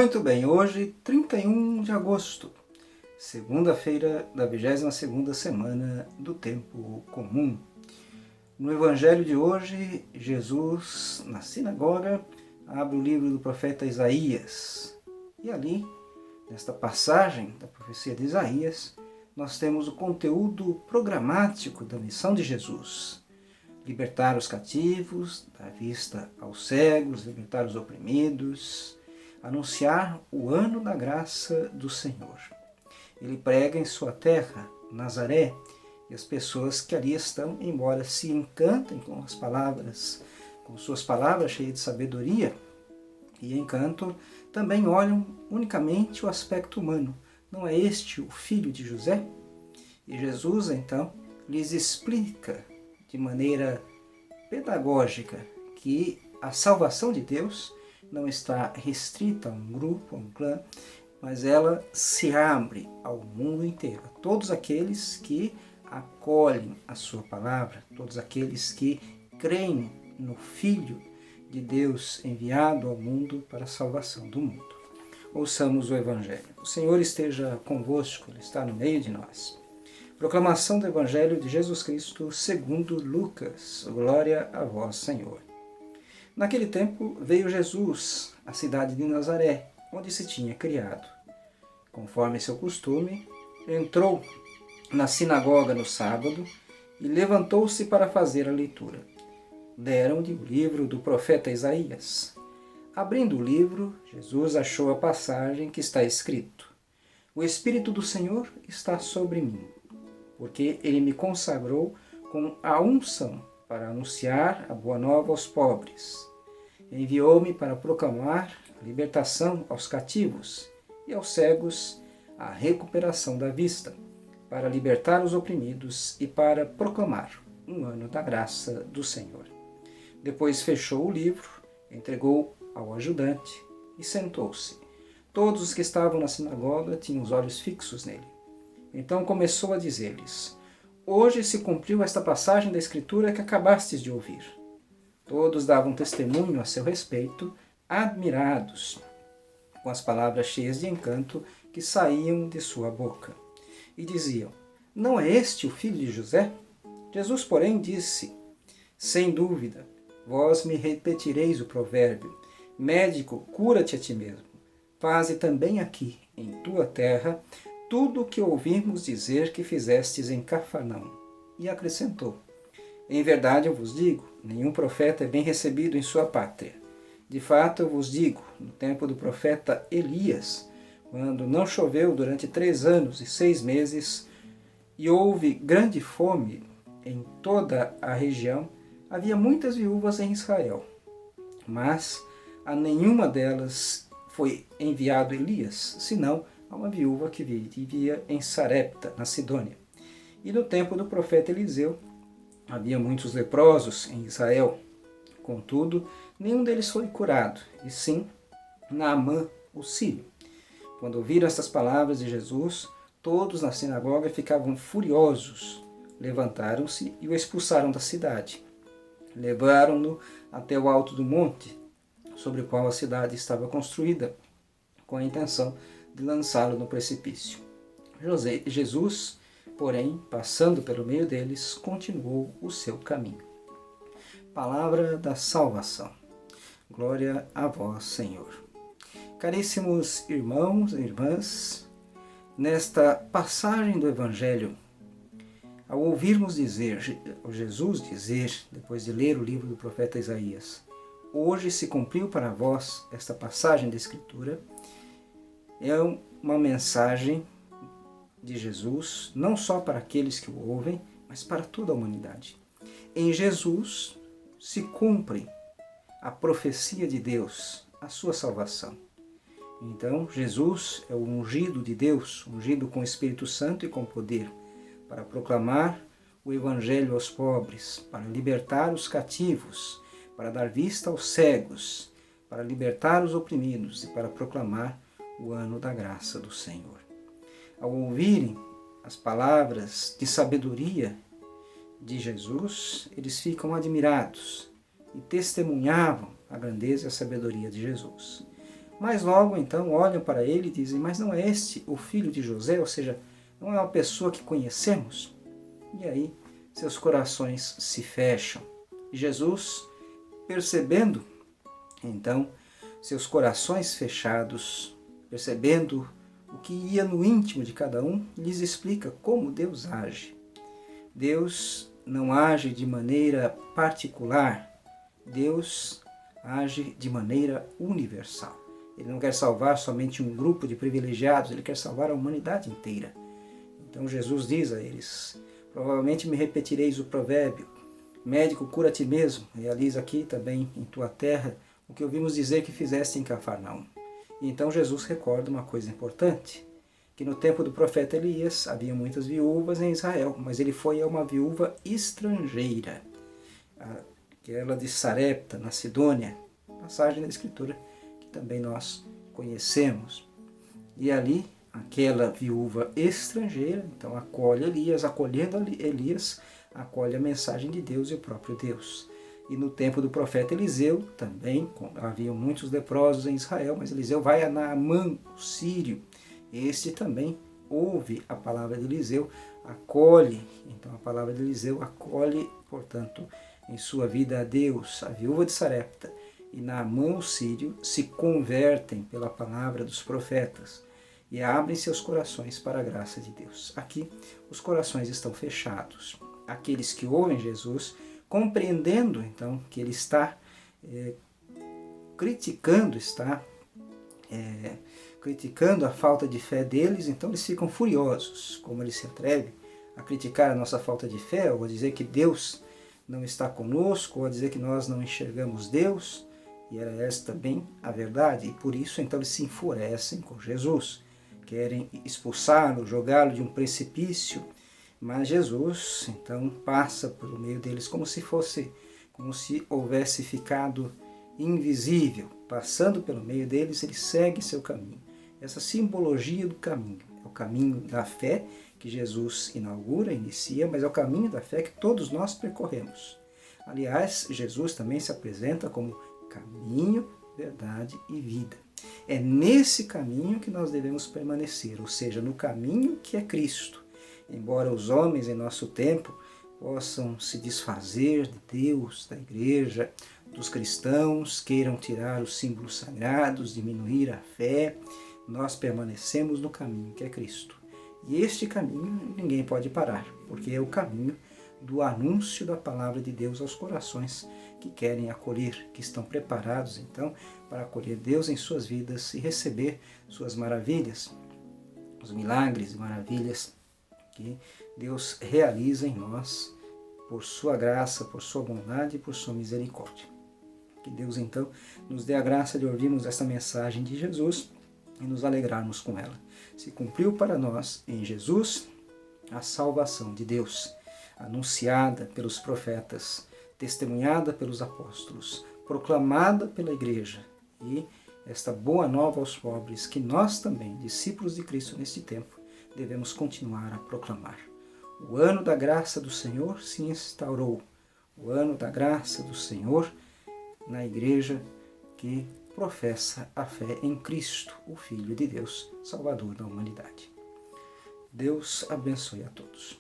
Muito bem, hoje 31 de agosto, segunda-feira da 22ª semana do Tempo Comum. No Evangelho de hoje, Jesus, na sinagoga, abre o livro do profeta Isaías. E ali, nesta passagem da profecia de Isaías, nós temos o conteúdo programático da missão de Jesus. Libertar os cativos, dar vista aos cegos, libertar os oprimidos, anunciar o ano da graça do Senhor. Ele prega em sua terra, Nazaré, e as pessoas que ali estão, embora se encantem com as palavras, com suas palavras cheias de sabedoria e encanto, também olham unicamente o aspecto humano. Não é este o filho de José? E Jesus, então, lhes explica de maneira pedagógica que a salvação de Deus não está restrita a um grupo, a um clã, mas ela se abre ao mundo inteiro, a todos aqueles que acolhem a sua palavra, todos aqueles que creem no Filho de Deus enviado ao mundo para a salvação do mundo. Ouçamos o Evangelho. O Senhor esteja convosco, Ele está no meio de nós. Proclamação do Evangelho de Jesus Cristo segundo Lucas. Glória a vós, Senhor. Naquele tempo veio Jesus à cidade de Nazaré, onde se tinha criado. Conforme seu costume, entrou na sinagoga no sábado e levantou-se para fazer a leitura. Deram-lhe o livro do profeta Isaías. Abrindo o livro, Jesus achou a passagem que está escrito: O Espírito do Senhor está sobre mim, porque ele me consagrou com a unção para anunciar a boa nova aos pobres. Enviou-me para proclamar a libertação aos cativos e aos cegos a recuperação da vista, para libertar os oprimidos e para proclamar um ano da graça do Senhor. Depois fechou o livro, entregou ao ajudante e sentou-se. Todos os que estavam na sinagoga tinham os olhos fixos nele. Então começou a dizer-lhes: Hoje se cumpriu esta passagem da Escritura que acabastes de ouvir. Todos davam testemunho a seu respeito, admirados com as palavras cheias de encanto que saíam de sua boca. E diziam: Não é este o filho de José? Jesus, porém, disse: Sem dúvida, vós me repetireis o provérbio: Médico, cura-te a ti mesmo. Faze também aqui, em tua terra, tudo o que ouvimos dizer que fizestes em Cafarnaum. E acrescentou: Em verdade eu vos digo, nenhum profeta é bem recebido em sua pátria. De fato eu vos digo, no tempo do profeta Elias, quando não choveu durante 3 anos e 6 meses, e houve grande fome em toda a região, havia muitas viúvas em Israel. Mas a nenhuma delas foi enviado Elias, senão a uma viúva que vivia em Sarepta, na Sidônia. E no tempo do profeta Eliseu, havia muitos leprosos em Israel. Contudo, nenhum deles foi curado, e sim Naamã, o sírio. Quando ouviram estas palavras de Jesus, todos na sinagoga ficavam furiosos. Levantaram-se e o expulsaram da cidade. Levaram-no até o alto do monte, sobre o qual a cidade estava construída, com a intenção de lançá-lo no precipício. Jesus, porém, passando pelo meio deles, continuou o seu caminho. Palavra da salvação. Glória a vós, Senhor. Caríssimos irmãos e irmãs, nesta passagem do Evangelho, ao ouvirmos Jesus dizer, depois de ler o livro do profeta Isaías, hoje se cumpriu para vós esta passagem da Escritura, é uma mensagem de Jesus, não só para aqueles que o ouvem, mas para toda a humanidade. Em Jesus se cumpre a profecia de Deus, a sua salvação. Então, Jesus é o ungido de Deus, ungido com o Espírito Santo e com poder, para proclamar o Evangelho aos pobres, para libertar os cativos, para dar vista aos cegos, para libertar os oprimidos e para proclamar o ano da graça do Senhor. Ao ouvirem as palavras de sabedoria de Jesus, eles ficam admirados e testemunhavam a grandeza e a sabedoria de Jesus. Mas logo então olham para ele e dizem, mas não é este o filho de José? Ou seja, não é uma pessoa que conhecemos? E aí seus corações se fecham. E Jesus, percebendo então seus corações fechados, percebendo o que ia no íntimo de cada um, lhes explica como Deus age. Deus não age de maneira particular, Deus age de maneira universal. Ele não quer salvar somente um grupo de privilegiados, ele quer salvar a humanidade inteira. Então Jesus diz a eles, provavelmente me repetireis o provérbio, médico, cura a ti mesmo, realiza aqui também em tua terra o que ouvimos dizer que fizeste em Cafarnaum. E então Jesus recorda uma coisa importante, que no tempo do profeta Elias havia muitas viúvas em Israel, mas ele foi a uma viúva estrangeira, aquela de Sarepta, na Sidônia, passagem da Escritura que também nós conhecemos. E ali, aquela viúva estrangeira, então acolhe Elias, acolhendo Elias, acolhe a mensagem de Deus e o próprio Deus. E no tempo do profeta Eliseu, também havia muitos leprosos em Israel, mas Eliseu vai a Naamã, o sírio. Este também ouve a palavra de Eliseu, acolhe, então a palavra de Eliseu acolhe, portanto, em sua vida a Deus. A viúva de Sarepta e Naamã, o sírio, se convertem pela palavra dos profetas e abrem seus corações para a graça de Deus. Aqui, os corações estão fechados. Aqueles que ouvem Jesus, compreendendo, então, que ele está criticando a falta de fé deles, então eles ficam furiosos. Como ele se atreve a criticar a nossa falta de fé, ou a dizer que Deus não está conosco, ou a dizer que nós não enxergamos Deus, e era esta também a verdade, e por isso então eles se enfurecem com Jesus, querem expulsá-lo, jogá-lo de um precipício, mas Jesus então passa pelo meio deles como se houvesse ficado invisível, passando pelo meio deles, ele segue seu caminho. Essa simbologia do caminho, é o caminho da fé que Jesus inaugura, inicia, mas é o caminho da fé que todos nós percorremos. Aliás, Jesus também se apresenta como caminho, verdade e vida. É nesse caminho que nós devemos permanecer, ou seja, no caminho que é Cristo. Embora os homens em nosso tempo possam se desfazer de Deus, da igreja, dos cristãos, queiram tirar os símbolos sagrados, diminuir a fé, nós permanecemos no caminho que é Cristo. E este caminho ninguém pode parar, porque é o caminho do anúncio da palavra de Deus aos corações que querem acolher, que estão preparados então para acolher Deus em suas vidas e receber suas maravilhas, os milagres e maravilhas que Deus realiza em nós por sua graça, por sua bondade e por sua misericórdia. Que Deus então nos dê a graça de ouvirmos esta mensagem de Jesus e nos alegrarmos com ela. Se cumpriu para nós em Jesus a salvação de Deus, anunciada pelos profetas, testemunhada pelos apóstolos, proclamada pela igreja, e esta boa nova aos pobres que nós também, discípulos de Cristo neste tempo, devemos continuar a proclamar. O ano da graça do Senhor se instaurou, o ano da graça do Senhor na igreja que professa a fé em Cristo, o Filho de Deus, Salvador da humanidade. Deus abençoe a todos.